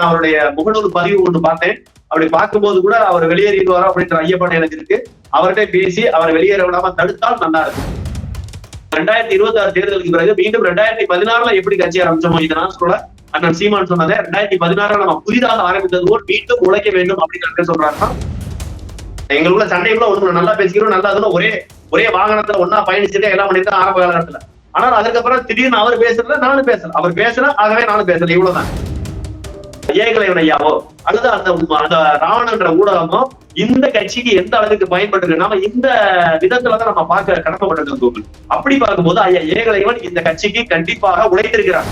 நான் அவருடைய முகநூல் பதிவு ஒன்று பார்த்தேன். அப்படி பார்க்கும்போது கூட அவர் வெளியேறிடுவாரோ அப்படின்ற ஐயப்பாடு எனக்கு இருக்கு. அவர்கிட்ட பேசி அவர் வெளியேற விடாம தடுத்தால் நல்லா இருக்கும். 2026 தேர்தலுக்கு பிறகு மீண்டும் 2016 எப்படி கட்சி ஆரம்பிச்சோமோ இதனால் சொல்ல அண்ணன் சீமான் சொன்னதை 2016 நம்ம புதிதாக ஆரம்பித்தது போல் மீண்டும் உழைக்க வேண்டும் அப்படின்னு சொல்றாருன்னா எங்களுக்குள்ள சண்டைக்குள்ள ஒண்ணு நல்லா பேசிக்கிறோம், நல்லா அதுல ஒரே வாகனத்துல ஒன்னா பயணிச்சுட்டு எல்லாம் பண்ணிருக்கேன் ஆரம்ப காலகட்டத்துல. ஆனால் அதுக்கப்புறம் திடீர்னு அவர் பேசுறதுல நானும் பேசல, அவர் பேசுற ஆகவே நானும் பேசல, இவ்வளவுதான். ஏகலைவன் ஐயாவோ அல்லது அந்த ராவணன்ற ஊடகமோ இந்த கட்சிக்கு எந்த அளவுக்கு பயன்பட்டு நாம இந்த விதத்துலதான் நம்ம பார்க்க கடமைப்பட்டிருக்கோம். அப்படி பார்க்கும்போது ஐயா ஏகலைவன் இந்த கட்சிக்கு கண்டிப்பாக உழைத்திருக்கிறார்.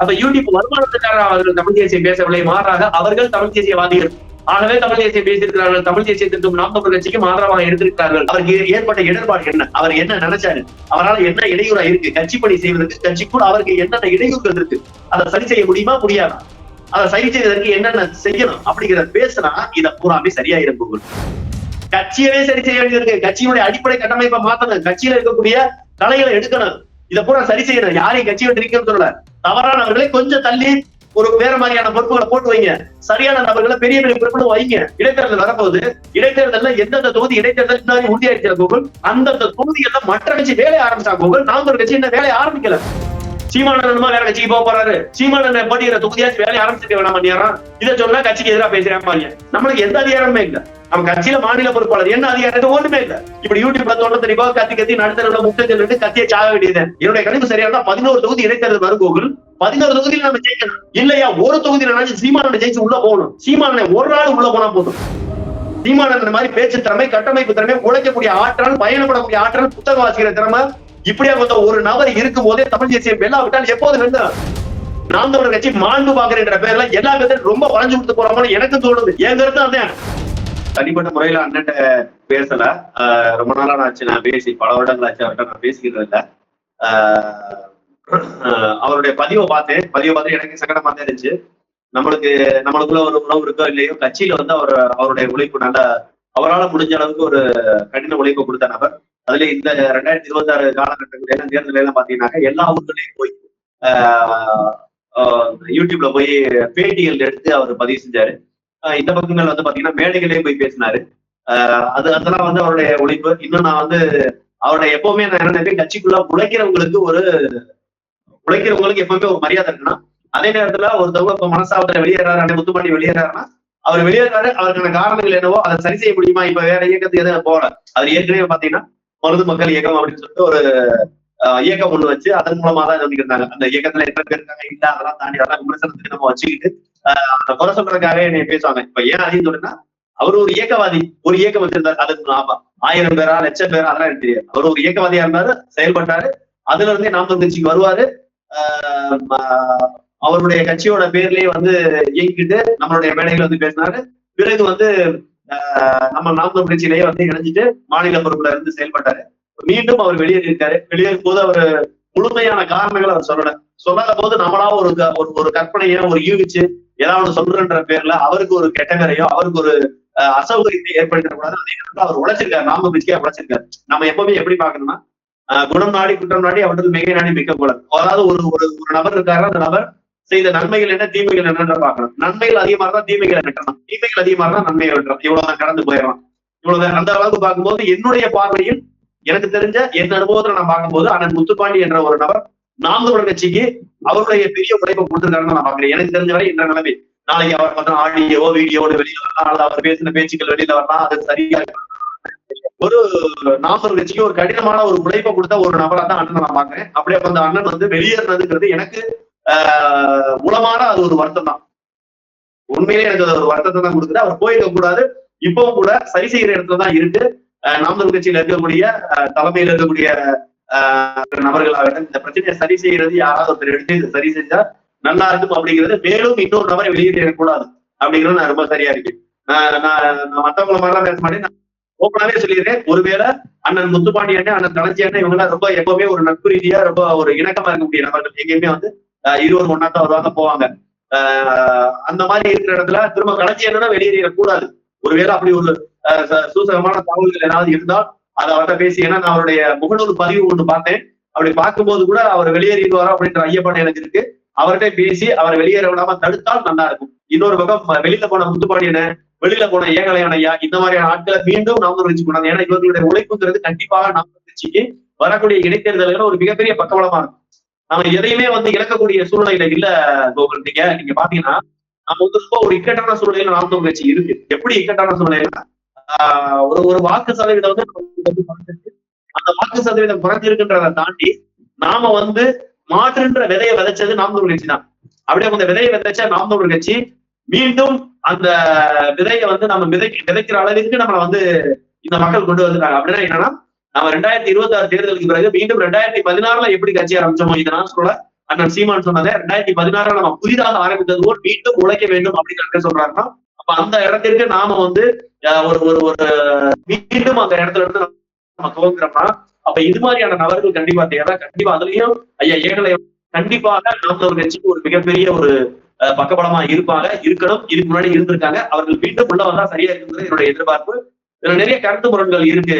அப்ப யூடியூப் வருமானத்துக்காக அவர்கள் தமிழ் தேசியம் பேசவில்லை, மாறாக அவர்கள் தமிழ் தேசியவாதிகள். ஆகவே தமிழ் தேசியம் பேசியிருக்கிறார்கள், தமிழ் தேசியத்திற்கும் நாம் தமிழர் கட்சிக்கும் ஆதரவாக எடுத்திருக்கிறார்கள். அவருக்கு ஏற்பட்ட இடர்பாடு என்ன, அவர் என்ன நினைச்சாரு, அவரால் என்ன இடையூறா இருக்கு, கட்சி பணி செய்வதற்கு கட்சிக்குள் அவருக்கு என்னென்ன இடையூறுகள் இருக்கு, அதை சரி செய்ய முடியுமா முடியாதா, அதை சரி செய்வதற்கு என்னென்ன செய்யணும் அப்படிங்கிறத பேசினா இதை பூராமே சரியா இருக்கும். கட்சியவே சரி செய்ய வேண்டியிருக்கு, கட்சியினுடைய அடிப்படை கட்டமைப்பை மாத்தணும், கட்சியில இருக்கக்கூடிய கலைகளை எடுக்கணும், இதை பூரா சரி செய்யணும். யாரையும் கட்சி விட்டு இருக்கணும்னு சொல்லல, தவறானவர்களை கொஞ்சம் தள்ளி ஒரு வேற மாதிரியான பொறுப்புகளை போட்டு வைங்க, சரியான நபர்களை பெரிய பெரிய பொறுப்புகள் வைங்க. இடைத்தேர்தல் வரப்போகுது, இடைத்தேர்தல் எந்தெந்த தொகுதி இடைத்தேர்தல் இன்னும் உறுதியாயிருச்சா கூகுள், அந்தந்த தொகுதிகள்ல மற்ற கட்சி வேலையை ஆரம்பிச்சா கூகுள், நாம் ஒரு கட்சி என்ன வேலையை ஆரம்பிக்கல. சீமானந்தமா வேற கட்சிக்கு போக போறாரு, சீமானந்தன் போட்டிக்கிற தொகுதியாச்சும் வேலையை ஆரம்பிச்சிருக்க வேணாம். இதை சொன்னா கட்சிக்கு எதிராக பேசுறேன் பாருங்க. நம்மளுக்கு எந்த அதிகாரமே இல்ல, நம்ம கட்சியில மாநில பொறுப்பாளர் என்ன அதிகாரம் ஒண்ணுமே இல்ல. இப்படி யூடியூப்ல தோட்டத்தறிக்கோ கத்தி நடுத்தர முட்டை சொல்லிட்டு கத்தியை சாக வேண்டியது. என்னுடைய கணிப்பு சரியா இருந்தா 11 தொகுதி இடைத்தேர்தல் வரும் கோகுல், 11 தொகுதியில் நம்ம ஜெயிக்கணும். இல்லையா ஒரு தொகுதியில சீமானனை ஜெயிச்சு உள்ள போகணும். சீமானனை ஒரு நாள் உள்ள போனா போதும். சீமானந்த மாதிரி பேச்சு திறமை, கட்டமைப்பு திறமை, உழைக்கக்கூடிய ஆற்றல், பயணப்படக்கூடிய ஆற்றல், புத்தகம் வாசிக்கிற திறமை, இப்படியா கொஞ்சம் ஒரு நபர் இருக்கும் போதே தமிழ் தேசியம் வெல்லாவிட்டால் எப்போது வெல்லும். நாம் தமிழர் கட்சி மாண்பு பாக்குற பேர்ல எல்லா பேரும் ரொம்ப வளைஞ்சு கொடுத்து போறாங்கன்னு எனக்கு தோணுது. என் கருத்து அதான். தனிப்பட்ட முறையில அண்ணன் பேசல, ரொம்ப நாளா ஆச்சு நான் பேசி, பல வருடங்கள் ஆச்சு அவர்கிட்ட நான் பேசிக்கிறது இல்ல. அவருடைய பதிவை பார்த்து எனக்கு சங்கடமா தான் இருந்துச்சு. நம்மளுக்குள்ள ஒரு உணவு இருக்கோ இல்லையோ, கட்சியில வந்து அவருடைய உழைப்பு நல்ல, அவரால் முடிஞ்ச அளவுக்கு ஒரு கடின உழைப்பு கொடுத்த நபர். அதுல இந்த 2026 காலகட்டங்கள தேர்தல் எல்லாம் பாத்தீங்கன்னாக்க எல்லா ஊர்களையும் போய் யூடியூப்ல போய் பேட்டிகள் எடுத்து அவர் பதிவு செஞ்சாரு. இந்த பக்கங்கள் வந்து பாத்தீங்கன்னா மேடைகளே போய் பேசினாரு. அதெல்லாம் வந்து அவருடைய உழைப்பு. இன்னும் நான் வந்து அவருடைய எப்பவுமே நான் என்ன நினைப்பேன், கட்சிக்குள்ள உழைக்கிறவங்களுக்கு எப்பவுமே ஒரு மரியாதை இருக்குன்னா, அதே நேரத்துல ஒருத்தவங்க இப்ப மனசாவத்துல வெளியேறாரு, முத்துப்பாண்டி வெளியேறாருன்னா, அவர் வெளியேறாரு, அவருக்கான காரணங்கள் என்னவோ அதை சரி செய்ய முடியுமா, இப்ப வேற இயக்கத்துக்கு எதுவும் போல. அது ஏற்கனவே பாத்தீங்கன்னா மருது மக்கள் இயக்கம் அப்படின்னு சொல்லிட்டு ஒரு இயக்கம் ஒண்ணு வச்சு அதன் மூலமா தான் இருந்தாங்க. அந்த இயக்கத்துல எத்தனை பேர் இருக்காங்க இல்ல அதெல்லாம் தாண்டி அதெல்லாம் விமர்சனத்துக்கு நம்ம வச்சுக்கிட்டு குறை சொல்றதுக்காக என்னை பேசுவாங்க. இப்ப ஏன் அதிகம் சொல்றேன்னா, அவர் ஒரு இயக்கவாதி, ஒரு இயக்கம் வச்சிருந்தாரு. அதுக்கு 1000 பேரா 1000 பேரா அதெல்லாம் எனக்கு தெரியாது. அவர் ஒரு இயக்கவாதியா இருந்தாரு, செயல்பட்டாரு. அதுல இருந்தே நாம் தமிழர் கட்சிக்கு வருவாரு. அவருடைய கட்சியோட பேர்லயே வந்து இயங்கிட்டு நம்மளுடைய மேடைகள் வந்து பேசினாரு. பிறகு வந்து நம்ம நாம் தமிழர் கட்சியிலேயே வந்து இணைஞ்சிட்டு மாநில பொறுப்புல இருந்து செயல்பட்டாரு. மீண்டும் அவர் வெளியேறியிருக்காரு. வெளியேறும் போது அவர் முழுமையான காரணங்களை அவர் சொல்லாத போது நம்மளா ஒரு கற்பனையை ஒரு யூகிச்சு ஏதாவது சொல்றன்ற பேர்ல அவருக்கு ஒரு கெட்ட பேரையோ அவருக்கு ஒரு அசௌகரியத்தை ஏற்படுத்தக்கூடாது. அவர் உழைச்சிருக்காரு, நாம் தமிழர் கட்சியா உழைச்சிருக்காரு. நம்ம எப்பவுமே எப்படி பாக்கணும்னா, குணம் நாடி குற்றம் நாடி அவர்கள் மிகை நாடி மிக்க கூடாது. அதாவது ஒரு நபர் இருக்காரு, அந்த நபர் செய்த நன்மைகள் என்ன தீமைகள் என்னன்ற பாக்கணும். நன்மைகள் அதிகமா இருந்தா தீமைகளை வெட்டணும், தீமைகள் அதிகமா இருந்தா நன்மையை வெட்டணும். இவ்வளவுதான், கடந்து போயிடலாம். இவ்வளவுதான். அந்த அளவுக்கு பார்க்கும்போது என்னுடைய பார்வையில் எனக்கு தெரிஞ்ச என் அனுபவத்துல நான் பார்க்கும்போது அண்ணன் முத்துப்பாண்டி என்ற ஒரு நபர் நாம் தமிழர் கட்சிக்கு அவருடைய பெரிய உழைப்பை கொடுத்திருக்காருன்னு நான் பாக்குறேன். எனக்கு தெரிஞ்ச வரை என்ற நிலைமை, நாளைக்கு அவர் பார்த்தா ஆடியோ வீடியோட வெளியில வரலாம், அல்லது அவர் பேசின பேச்சுக்கள் வெளியில வரலாம், அது சரியா ஒரு நாம் தமிழர் கட்சிக்கு ஒரு கடினமான ஒரு உழைப்பை கொடுத்த ஒரு நபரா தான் அண்ணன் நான் பாக்குறேன். அப்படியே அந்த அண்ணன் வந்து வெளியேறினதுங்கிறது எனக்கு மூலமான அது ஒரு வருத்தம் தான். உண்மையிலே எனக்கு ஒரு வருத்தத்தை தான் கொடுக்குது. அவர் போயிருக்க கூடாது. இப்பவும் கூட சரி செய்யற இடத்துலதான் இருக்கு. நாம் தமிழர் கட்சியில இருக்கக்கூடிய தலைமையில இருக்கக்கூடிய நபர்களாக இந்த பிரச்சனையை சரி செய்யறது யாராவது ஒருத்தர் எடுத்து இதை சரி செஞ்சா நல்லா இருக்கும் அப்படிங்கிறது. மேலும் இன்னொரு நபரை வெளியேறக்கூடாது அப்படிங்கிறது நான் ரொம்ப சரியா இருக்கு. நான் மற்றவங்களை மாதிரிலாம் பேச மாட்டேன், நான் ஓப்பனாவே சொல்லிடுறேன். ஒருவேளை அண்ணன் முத்துப்பாண்டி அண்ணன், அண்ணன் தளர்ச்சி அண்ணன், இவங்க எல்லாம் ரொம்ப எப்பவுமே ஒரு நட்பு ரீதியா ரொம்ப ஒரு இணக்கமா இருக்கக்கூடிய நபர்கள். எங்கேயுமே வந்து இருவர் ஒன்னாத்தான் வருவாங்க போவாங்க. அந்த மாதிரி இருக்கிற இடத்துல திரும்ப கலைச்சி என்னன்னா வெளியேறக்கூடாது. ஒருவேளை அப்படி ஒரு சூசகமான தகவல்கள் ஏதாவது இருந்தால் அதை அவர்கிட்ட பேசி, ஏன்னா நான் அவருடைய முகநூல் பதிவு ஒன்று பார்த்தேன். அப்படி பார்க்கும்போது கூட அவர் வெளியேறிடுவாரோ அப்படின்ற ஐயப்பாடு எனக்கு இருக்கு. அவர்கிட்ட பேசி அவரை வெளியேற விடாம தடுத்தால் நல்லா இருக்கும். இன்னொரு பக்கம் வெளியில போன முத்துப்பாண்டியன, வெளியில போன ஏகலைவன் ஐயா, இந்த மாதிரியான ஆட்களை மீண்டும் நாம் கட்சி கொண்டாங்க. ஏன்னா இவர்களுடைய உழைப்புங்கிறது கண்டிப்பாக நாம் கட்சிக்கு வரக்கூடிய இடைத்தேர்தல்கள் ஒரு மிகப்பெரிய பக்கபலமா இருக்கும். நம்ம எதையுமே இழக்கக்கூடிய சூழ்நிலையில இல்ல கோகுல். நீங்க பாத்தீங்கன்னா நம்ம ரொம்ப ஒரு இக்கட்டான சூழ்நிலையில நாம் தமிழ் கட்சி இருக்கு. எப்படி இக்கட்டான சூழ்நிலைன்னா ஒரு ஒரு வாக்கு சதவீதம் அந்த வாக்கு சதவீதம் குறைஞ்சிருக்குன்றதை தாண்டி நாம மாற்றுன்ற விதையை விதைச்சது நாம் தமிழ் கட்சி தான். அப்படியே அந்த விதையை விதைச்ச நாம் தமிழ் கட்சி மீண்டும் அந்த விதையை நம்ம விதைக்கிற அளவிற்கு நம்மளை இந்த மக்கள் கொண்டு வந்துட்டாங்க. அப்படின்னா என்னன்னா நம்ம 2026 தேர்தலுக்கு பிறகு மீண்டும் 2016 எப்படி கட்சி ஆரம்பிச்சோமோ இதனால சொல்ல அண்ணன் சீமான் சொன்னதை 2016 நம்ம புதிதாக ஆரம்பித்தது போல் மீண்டும் உழைக்க வேண்டும் அப்படின்னு சொல்றாருன்னா அப்ப அந்த இடத்திற்கு நாம ஒரு ஒரு ஒரு மீண்டும் அந்த இடத்துல இருந்து நம்ம துவங்குறோம்னா அப்ப இது மாதிரியான நபர்கள் கண்டிப்பா தேவை. கண்டிப்பா அதுலயும் ஐயா ஏகலை கண்டிப்பாக நாம் ஒரு கட்சிக்கு ஒரு மிகப்பெரிய ஒரு பக்கபலமா இருக்கணும். இதுக்கு முன்னாடி இருந்திருக்காங்க. அவர்கள் மீண்டும் உள்ள வந்தா சரியா இருக்குங்கிறது என்னுடைய எதிர்பார்ப்பு. இதுல நிறைய கருத்து முரண்கள் இருக்கு.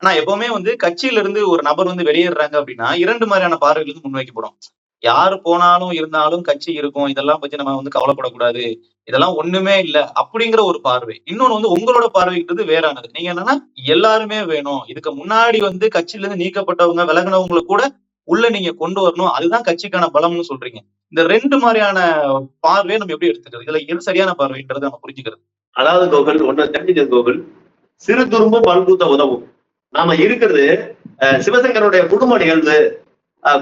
ஆனா எப்பவுமே கட்சியில இருந்து ஒரு நபர் வெளியேறாங்க அப்படின்னா 2 மாதிரியான பார்வைகள் முன்வைக்கப்படும். யாரு போனாலும் இருந்தாலும் கட்சி இருக்கும், இதெல்லாம் பத்தி நம்ம கவலைப்படக்கூடாது, இதெல்லாம் ஒண்ணுமே இல்ல அப்படிங்கிற ஒரு பார்வை. இன்னொன்னு உங்களோட பார்வைன்றது வேறானது. நீங்க என்னன்னா எல்லாருமே வேணும், இதுக்கு முன்னாடி கட்சியில இருந்து நீக்கப்பட்டவங்க விலகினவங்களை கூட உள்ள நீங்க கொண்டு வரணும், அதுதான் கட்சிக்கான பலம்னு சொல்றீங்க. இந்த 2 மாதிரியான பார்வையை நம்ம எப்படி எடுத்துக்கிறது? இதுல எது சரியான பார்வைன்றது நம்ம புரிஞ்சுக்கிறது. அதாவது கோகுல் ஒண்ணு தெரிஞ்சுக்கிறது கோகுல், சிறு துரும்பும் பல்கூத்த உதவும். நாம இருக்கிறது சிவசங்கருடைய குடும்ப நிகழ்வு,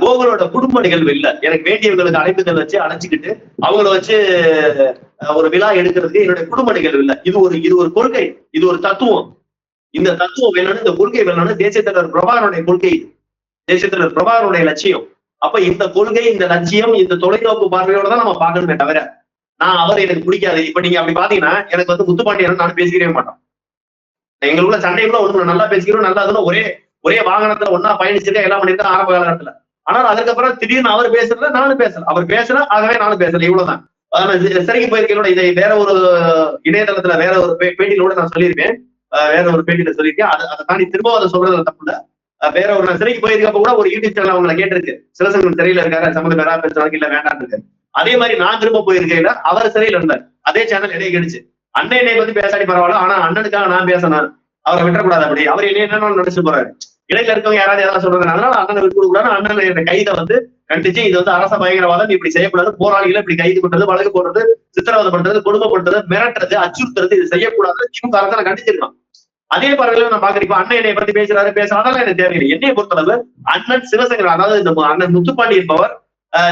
கோகுலோட குடும்ப நிகழ்வு இல்ல. எனக்கு வேண்டியவங்களுக்கு அழைப்புகள் வச்சு அழைச்சிக்கிட்டு அவங்கள வச்சு ஒரு விழா எடுக்கிறதுக்கு என்னுடைய குடும்ப நிகழ்வு இல்ல. இது ஒரு கொள்கை, இது ஒரு தத்துவம். இந்த தத்துவம் வேணும்னு, இந்த கொள்கை வேணும்னு தேசிய தலைவர் பிரபாகரனுடைய கொள்கை, தேசிய தலைவர் பிரபாகரனுடைய லட்சியம். அப்ப இந்த கொள்கை, இந்த லட்சியம், இந்த தொலைநோக்கு பார்வையோட தான் நம்ம பார்க்கணுமே தவிர நான் அவர் எனக்கு பிடிக்காது. இப்ப நீங்க அப்படி பாத்தீங்கன்னா எனக்கு முத்துப்பாண்டியன் நான் பேசிக்கிறவே மாட்டோம். எங்களுக்குள்ள சண்டைக்குள்ள ஒண்ணு நல்லா பேசிக்கிறோம், நல்லா அதுல ஒரே வாகனத்துல ஒன்னா பயணிச்சுட்டு எல்லாம் பண்ணிருக்கோம் ஆரம்ப காலகட்டத்துல. ஆனால் அதுக்கப்புறம் திடீர்னு அவர் பேசுறத நானும் பேசல, அவர் பேசுற ஆகவே நானும் பேசல, இவ்வளவுதான். சிறைக்கு போயிருக்கேன். இதை வேற ஒரு இணையதளத்துல வேற ஒரு பேட்டியில கூட நான் சொல்லியிருக்கேன், வேற ஒரு பேட்டியில சொல்லியிருக்கேன். அதை தாண்டி திரும்ப அதை சொல்றது தப்பு இல்ல. வேற ஒரு நான் சிறைக்கு போயிருக்கப்ப கூட ஒரு யூடியூப் சேனல் அவங்களை கேட்டிருக்கு, சிவசங்கரன் சிறையில இருக்காரு, சம்பந்தம் வேற பேசுறாங்க இல்ல வேண்டாம் இருக்கு. அதே மாதிரி நான் திரும்ப போயிருக்கையில அவர் சிறையில இருந்தார், அதே சேனல் இடையே கிடைச்சு அண்ணனை பத்தி பேசாடி பரவாயில்ல, ஆனா அண்ணனுக்காக நான் பேசணும், அவரை விட்டக்கூடாது. அப்படி அவர் என்ன நினைச்சு போறாரு, இடையில இருக்கவங்க யாராவது ஏதாவது சொல்றாங்க, அதனால அண்ணனை விட்டு கூடாது. அண்ணன் கைதை கண்டிச்சு இது அரச பயங்கரவாதம், இப்படி செய்யக்கூடாது, போராளிகளை இப்படி கைது பண்றது, வழக்கு போடுறது, சித்திரவதை பண்றது, கொடுமைப்படுறது, மிரட்டுறது, அச்சுறுத்துறது, இது செய்யக்கூடாது. திமுக அரசனை கண்டிச்சிருக்கான். அதே பறவையில நான் பாக்குறேன், இப்ப அண்ணன் என்னை பத்தி பேசுறாரு எனக்கு தேவையில்லை. என்னைய பொறுத்தளவு அண்ணன் சிவசங்கரன், அதாவது இந்த அண்ணன் முத்துப்பாண்டி என்பவர்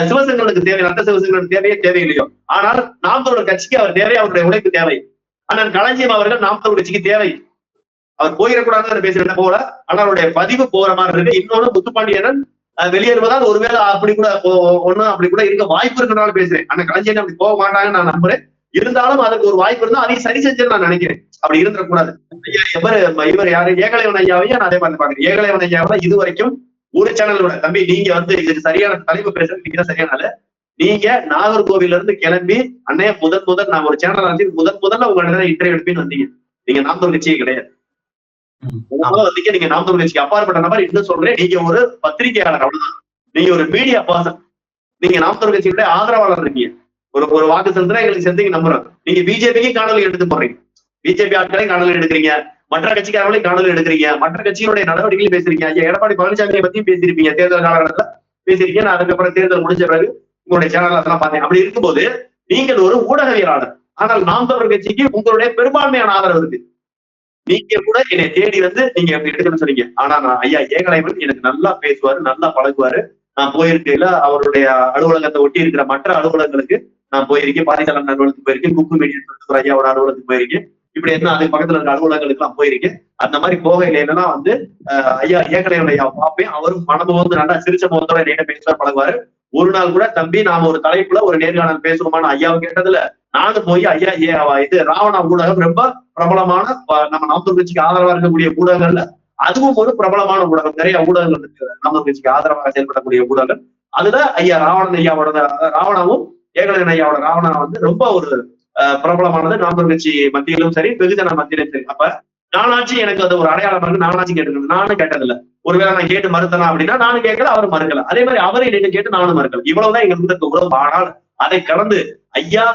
சிவசங்கரனுக்கு தேவை, அந்த சிவசங்கரனுக்கு தேவையே தேவையில்லையோ, ஆனால் நாம் தமிழர் கட்சிக்கு அவர் தேவை, அவருடைய உழைப்பு தேவை. அண்ணன் களஞ்சியம் அவர்கள் நாம் தமிழர் கட்சிக்கு தேவை. அவர் போயிடக்கூடாதுன்னு பேசுறது போல அண்ணனுடைய பதிவு போற மாதிரி இருக்கு. இன்னொன்னு முத்துப்பாண்டியன் வெளியேறுவதால் ஒருவேளை அப்படி கூட இருக்க வாய்ப்பு இருக்கிறனால பேசுறேன். அண்ணன் களஞ்சியம் அப்படி போக மாட்டாங்கன்னு நான் நம்புறேன். இருந்தாலும் அதுக்கு ஒரு வாய்ப்பு இருந்தா அதையும் சரி செஞ்சுன்னு நான் நினைக்கிறேன். அப்படி இருந்துடக்கூடாது. இவர் யாரு, ஏகலைவன் ஐயாவையும் நான் அதே மாதிரி பாக்குறேன். ஏகலைவன் ஐயாவை இது வரைக்கும் ஒரு சேனலோட தம்பி நீங்க இதுக்கு சரியான தலைப்பு பேசுறது நீங்க சரியானால, நீங்க நாகர்கோவில இருந்து கிளம்பி அன்னைய முதல் நான் ஒரு சேனல் வந்து முதல்ல உங்க இன்டர்வியூ எடுப்பேன்னு வந்தீங்க. நீங்க நாம் தமிழ் கட்சியே கிடையாது. நீங்க நாம் தமிழ் கட்சிக்கு அப்பாற்பட்ட நபர். இன்னும் சொல்றேன், நீங்க ஒரு பத்திரிகையாளர், அவ்வளவுதான். நீங்க ஒரு மீடியா பர்சன். நீங்க நாம் தமிழ் கட்சியுடைய ஆதரவாளர் இருக்கீங்க. ஒரு வாக்கு செலுத்தினா எங்களுக்கு செலுத்தி நம்புறோம். நீங்க பிஜேபிக்கு காணொலி எடுத்து போறீங்க, பிஜேபி ஆட்களையும் காணொலி எடுக்கிறீங்க, மற்ற கட்சிக்காரர்களையும் காணொலி எடுக்கிறீங்க, மற்ற கட்சியினுடைய நடவடிக்கைகள் பேசுறீங்க. ஐயா எடப்பாடி பழனிசாமியை பத்தியும் பேசியிருப்பீங்க, தேர்தல் காலகட்டத்துல பேசியிருக்கீங்க. நான் அதுக்கப்புறம் தேர்தல் முடிஞ்ச பிறகு உங்களுடைய சேனல் அதெல்லாம் பார்த்தேன். அப்படி இருக்கும்போது நீங்கள் ஒரு ஊடகவியலாளர். ஆனால் நாம் தமிழர் கட்சிக்கு உங்களுடைய பெரும்பான்மையான ஆதரவு இருக்கு. நீங்க கூட என்னை தேடி நீங்க எடுக்கணும்னு சொன்னீங்க. ஆனா நான் ஐயா ஏகலைவன் எனக்கு நல்லா பேசுவாரு, நல்லா பழகுவாரு. நான் போயிருக்கையில அவருடைய அலுவலகத்தை ஒட்டி இருக்கிற மற்ற அலுவலகங்களுக்கு நான் போயிருக்கேன். பாரிசாலன் அலுவலகத்துக்கு போயிருக்கேன், குக்கு மீடியா சொல்லிட்டு ஐயாவோட அலுவலகத்துக்கு போயிருக்கேன். இப்படி என்ன அதுக்கு பக்கத்துல இருக்க அலுவலகங்களுக்கு எல்லாம் போயிருக்கேன். அந்த மாதிரி போகையில என்னன்னா ஐயா ஏகலைவன் ஐயா பார்ப்பேன். அவரும் மனமும் நல்லா சிரிச்ச முகத்தோட என்ன பேசுவார், பழகுவாரு. ஒரு நாள் கூட தம்பி நாம ஒரு தலைப்புல ஒரு நேர்காணல் பேசுவோமான ஐயாவை கேட்டதுல நானும் போய் ஐயா இது ராவணா ஊடகம் ரொம்ப பிரபலமான நம்ம நாம் தமிழ் கட்சிக்கு ஆதரவா இருக்கக்கூடிய ஊடகங்கள்ல அதுவும் ஒரு பிரபலமான ஊடகம். நிறைய ஊடகங்கள் இருக்கு நாம் தமிழ் கட்சிக்கு ஆதரவாக செயல்படக்கூடிய ஊடகங்கள். அதுல ஐயா ராவணன் ஐயாவோட ராவணாவும் ஏகலைவன் ஐயாவோட ராவணா ரொம்ப ஒரு பிரபலமானது நாம் தமிழ் கட்சி மத்தியிலும் சரி, வெகுஜன மத்தியிலும் சரி. அப்ப நானாச்சு எனக்கு அது ஒரு அடையாளம் இருக்கு. நானாச்சு கேட்டுக்கணும், நானும் கேட்டதில்லை. ஒருவேளை நான் கேட்டு மறுத்தனா அப்படின்னா நானும் கேட்கல, அவரும் மறுக்கல. அதே மாதிரி அவரை நீங்க கேட்டு நானும் மறுக்கல. இவ்வளவுதான் எங்களுக்கு இருக்க உறவு. ஆனால் அதை கடந்து ஐயா